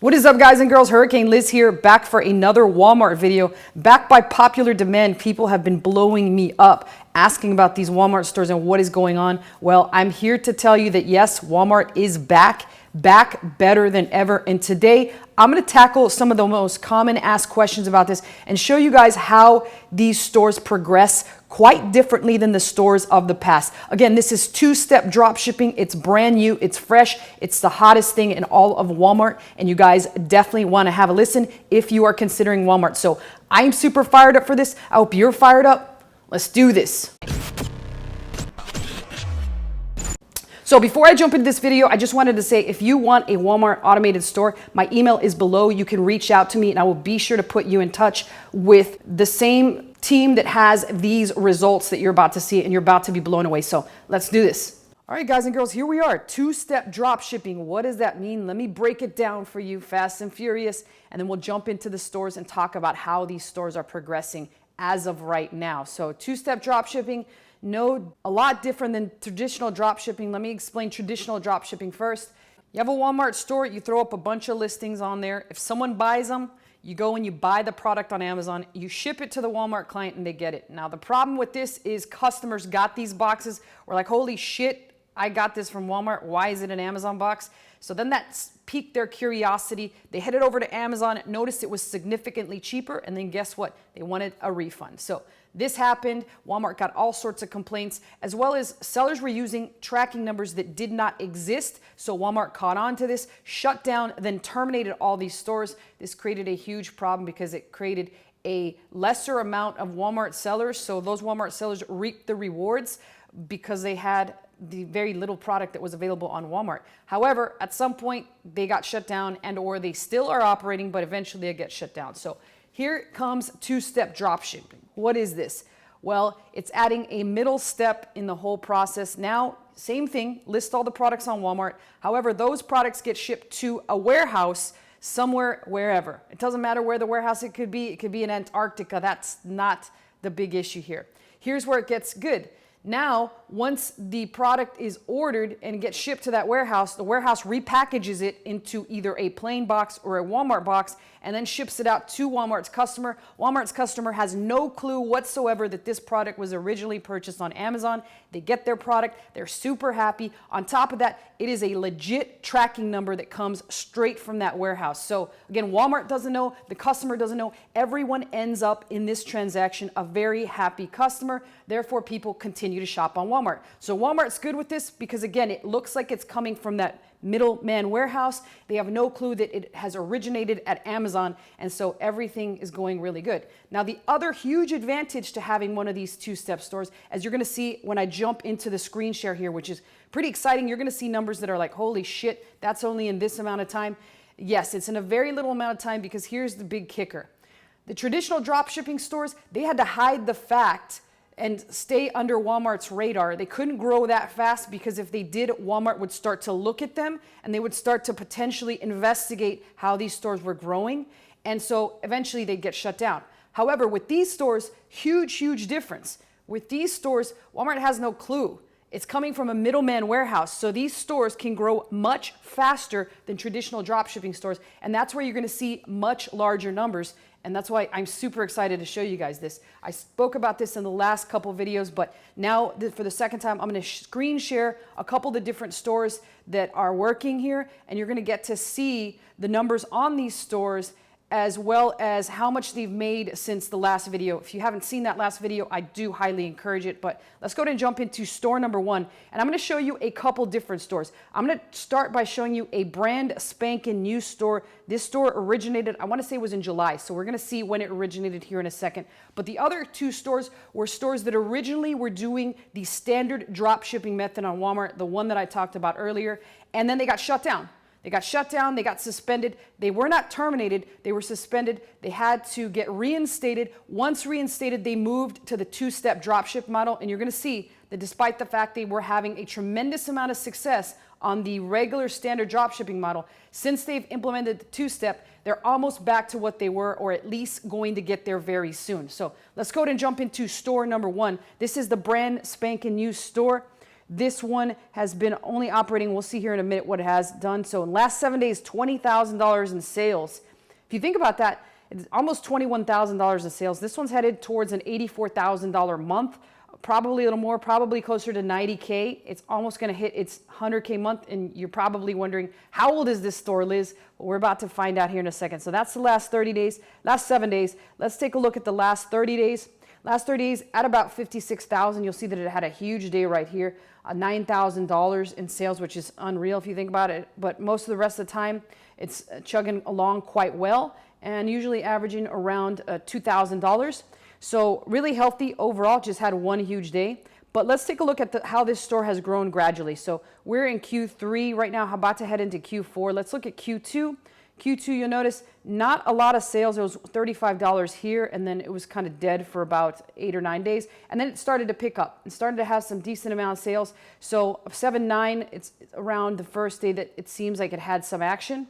What is up, guys and girls? Hurricane Liz here, back for another Walmart video. Back by popular demand, people have been blowing me up, asking about these Walmart stores and what is going on. Well, I'm here to tell you that yes, Walmart is back better than ever. And today, I'm going to tackle some of the most common asked questions about this and show you guys how these stores progress quite differently than the stores of the past. Again, this is two-step drop shipping. It's brand new, it's fresh, it's the hottest thing in all of Walmart, and you guys definitely want to have a listen if you are considering Walmart. So I'm super fired up for this. I hope you're fired up. Let's do this. So before I jump into this video, I just wanted to say, if you want a Walmart automated store, my email is below. You can reach out to me and I will be sure to put you in touch with the same team that has these results that you're about to see, and you're about to be blown away. So let's do this. All right, guys and girls, here we are. Two-step drop shipping. What does that mean? Let me break it down for you fast and furious, and then we'll jump into the stores and talk about how these stores are progressing as of right now. So two-step drop shipping, a lot different than traditional drop shipping. Let me explain traditional drop shipping first. You have a Walmart store, you throw up a bunch of listings on there. If someone buys them, you go and you buy the product on Amazon, you ship it to the Walmart client and they get it. Now the problem with this is customers got these boxes, were like, holy shit, I got this from Walmart, why is it an Amazon box? So then that piqued their curiosity. They headed over to Amazon, noticed it was significantly cheaper, and then guess what? They wanted a refund. So this happened. Walmart got all sorts of complaints, as well as sellers were using tracking numbers that did not exist. So Walmart caught on to this, shut down, then terminated all these stores. This created a huge problem because it created a lesser amount of Walmart sellers. So those Walmart sellers reaped the rewards because they had the very little product that was available on Walmart. However, at some point they got shut down, and or they still are operating, but eventually they get shut down. So here comes two-step drop shipping. What is this? Well, it's adding a middle step in the whole process. Now, same thing, list all the products on Walmart. However, those products get shipped to a warehouse somewhere, wherever. It doesn't matter where the warehouse it could be. It could be in Antarctica. That's not the big issue here. Here's where it gets good. Now, once the product is ordered and gets shipped to that warehouse, the warehouse repackages it into either a plain box or a Walmart box and then ships it out to Walmart's customer. Walmart's customer has no clue whatsoever that this product was originally purchased on Amazon. They get their product, they're super happy. On top of that, it is a legit tracking number that comes straight from that warehouse. So again, Walmart doesn't know, the customer doesn't know. Everyone ends up in this transaction a very happy customer. Therefore, people continue to shop on Walmart. So Walmart's good with this because, again, it looks like it's coming from that middleman warehouse. They have no clue that it has originated at Amazon, and so everything is going really good. Now, the other huge advantage to having one of these two-step stores, as you're going to see when I jump into the screen share here, which is pretty exciting, you're going to see numbers that are like, holy shit, that's only in this amount of time. Yes, it's in a very little amount of time, because here's the big kicker. The traditional drop shipping stores, they had to hide the fact and stay under Walmart's radar. They couldn't grow that fast, because if they did, Walmart would start to look at them and they would start to potentially investigate how these stores were growing. And so eventually they'd get shut down. However, with these stores, huge difference. With these stores, Walmart has no clue. It's coming from a middleman warehouse. So these stores can grow much faster than traditional drop shipping stores. And that's where you're going to see much larger numbers. And that's why I'm super excited to show you guys this. I spoke about this in the last couple videos, but now for the second time, I'm going to screen share a couple of the different stores that are working here. And you're going to get to see the numbers on these stores, as well as how much they've made since the last video. If you haven't seen that last video, I do highly encourage it. But let's go ahead and jump into store number one. And I'm going to show you a couple different stores. I'm going to start by showing you a brand spanking new store. This store originated, I want to say it was in July. So we're going to see when it originated here in a second. But the other two stores were stores that originally were doing the standard drop shipping method on Walmart, the one that I talked about earlier. And then they got shut down. They got shut down, they got suspended. They were not terminated, they were suspended. They had to get reinstated. Once reinstated, they moved to the two-step dropship model. And you're gonna see that despite the fact they were having a tremendous amount of success on the regular standard dropshipping model, since they've implemented the two-step, they're almost back to what they were, or at least going to get there very soon. So let's go ahead and jump into store number one. This is the brand spanking new store. This one has been only operating, we'll see here in a minute what it has done. So in the last 7 days, $20,000 in sales. If you think about that, it's almost $21,000 in sales. This one's headed towards an $84,000 month, probably a little more, probably closer to 90K. It's almost going to hit its 100K month. And you're probably wondering, how old is this store, Liz? Well, we're about to find out here in a second. So that's the last 30 days, last 7 days. Let's take a look at the last 30 days. Last 30 days at about 56,000. You'll see that it had a huge day right here, $9,000 in sales, which is unreal if you think about it. But most of the rest of the time, it's chugging along quite well and usually averaging around $2,000. So really healthy overall, just had one huge day. But let's take a look at how this store has grown gradually. So we're in Q3 right now, about to head into Q4. Let's look at Q2. Q2, you'll notice not a lot of sales. It was $35 here, and then it was kind of dead for about 8 or 9 days. And then it started to pick up and started to have some decent amount of sales. So 7-9, it's around the first day that it seems like it had some action,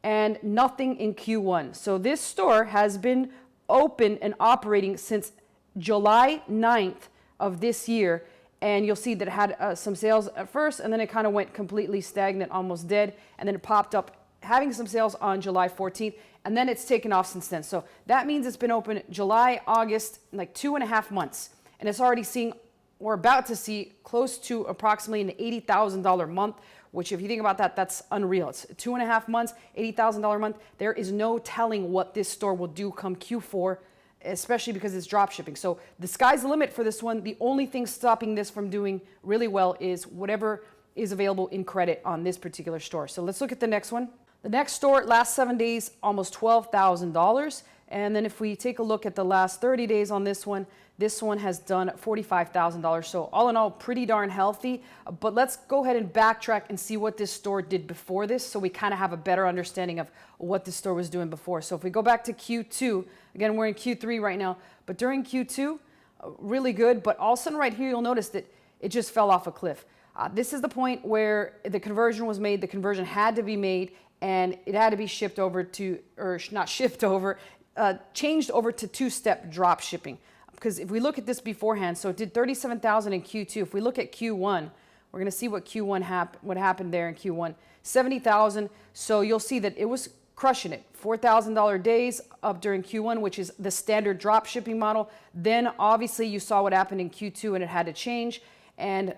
and nothing in Q1. So this store has been open and operating since July 9th of this year. And you'll see that it had some sales at first, and then it kind of went completely stagnant, almost dead. And then it popped up having some sales on July 14th, and then it's taken off since then. So that means it's been open July, August, like 2.5 months. And it's already seeing, we're about to see close to approximately an $80,000 month, which if you think about that, that's unreal. It's 2.5 months, $80,000 month. There is no telling what this store will do come Q4, especially because it's drop shipping. So the sky's the limit for this one. The only thing stopping this from doing really well is whatever is available in credit on this particular store. So let's look at the next one. The next store, last 7 days, almost $12,000. And then if we take a look at the last 30 days on this one has done $45,000. So all in all, pretty darn healthy. But let's go ahead and backtrack and see what this store did before this, so we kind of have a better understanding of what this store was doing before. So if we go back to Q2, again, we're in Q3 right now, but during Q2, really good. But all of a sudden right here, you'll notice that it just fell off a cliff. This is the point where the conversion was made. The conversion had to be made, and it had to be shipped over to, or not shipped over, changed over to two-step drop shipping. Because if we look at this beforehand, so it did 37,000 in Q2. If we look at Q1, we're going to see what what happened there in Q1. 70,000. So you'll see that it was crushing it. $4,000 days up during Q1, which is the standard drop shipping model. Then obviously you saw what happened in Q2, and it had to change, and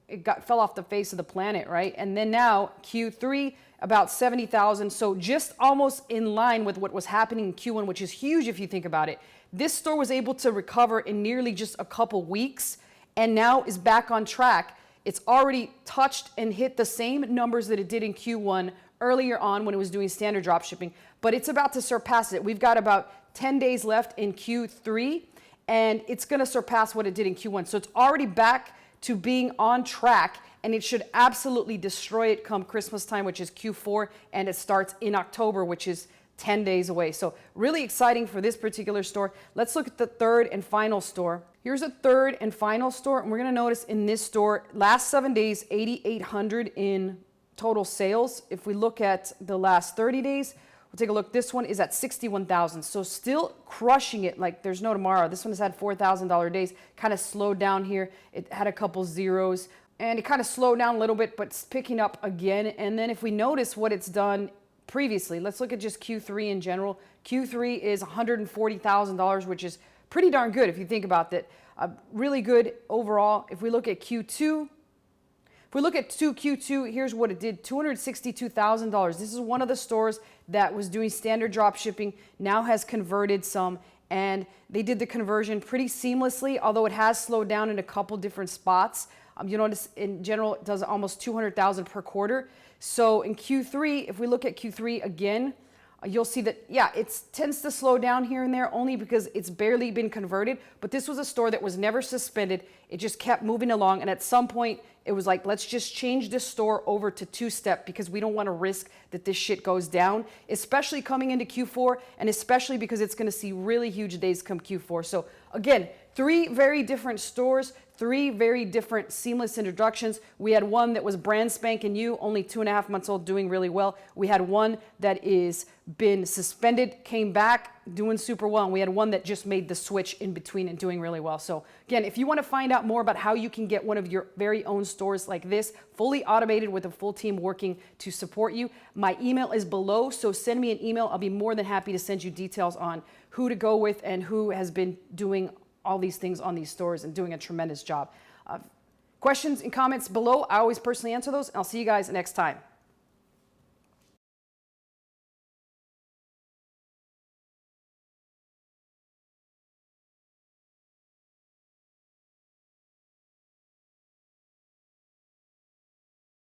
it fell off the face of the planet, right? And then now Q3, about 70,000. So just almost in line with what was happening in Q1, which is huge if you think about it. This store was able to recover in nearly just a couple weeks, and now is back on track. It's already touched and hit the same numbers that it did in Q1 earlier on when it was doing standard drop shipping, but it's about to surpass it. We've got about 10 days left in Q3, and it's going to surpass what it did in Q1. So it's already back to being on track, and it should absolutely destroy it come Christmas time, which is Q4, and it starts in October, which is 10 days away. So really exciting for this particular store. Let's look at the third and final store. Here's a third and final store, and we're going to notice in this store, last 7 days, 8,800 in total sales. If we look at the last 30 days, we'll take a look. This one is at 61,000. So still crushing it like there's no tomorrow. This one has had $4,000 days, kind of slowed down here. It had a couple zeros, and it kind of slowed down a little bit, but it's picking up again. And then if we notice what it's done previously, let's look at just Q3 in general. Q3 is $140,000, which is pretty darn good if you think about that. Really good overall. If we look at Q2, Q2, here's what it did, $262,000. This is one of the stores that was doing standard drop shipping, now has converted some, and they did the conversion pretty seamlessly, although it has slowed down in a couple different spots. You notice in general, it does almost $200,000 per quarter. So in Q3, if we look at Q3 again, you'll see that, yeah, it tends to slow down here and there only because it's barely been converted. But this was a store that was never suspended. It just kept moving along. And at some point, it was like, let's just change this store over to two-step because we don't want to risk that this shit goes down, especially coming into Q4, and especially because it's going to see really huge days come Q4. So again, 3 very different stores, 3 very different seamless introductions. We had one that was brand spanking new, only 2.5 months old, doing really well. We had one that is been suspended, came back, doing super well. And we had one that just made the switch in between and doing really well. So again, if you want to find out more about how you can get one of your very own stores like this, fully automated with a full team working to support you, my email is below. So send me an email. I'll be more than happy to send you details on who to go with and who has been doing all these things on these stores and doing a tremendous job. Questions and comments below. I always personally answer those. I'll see you guys next time.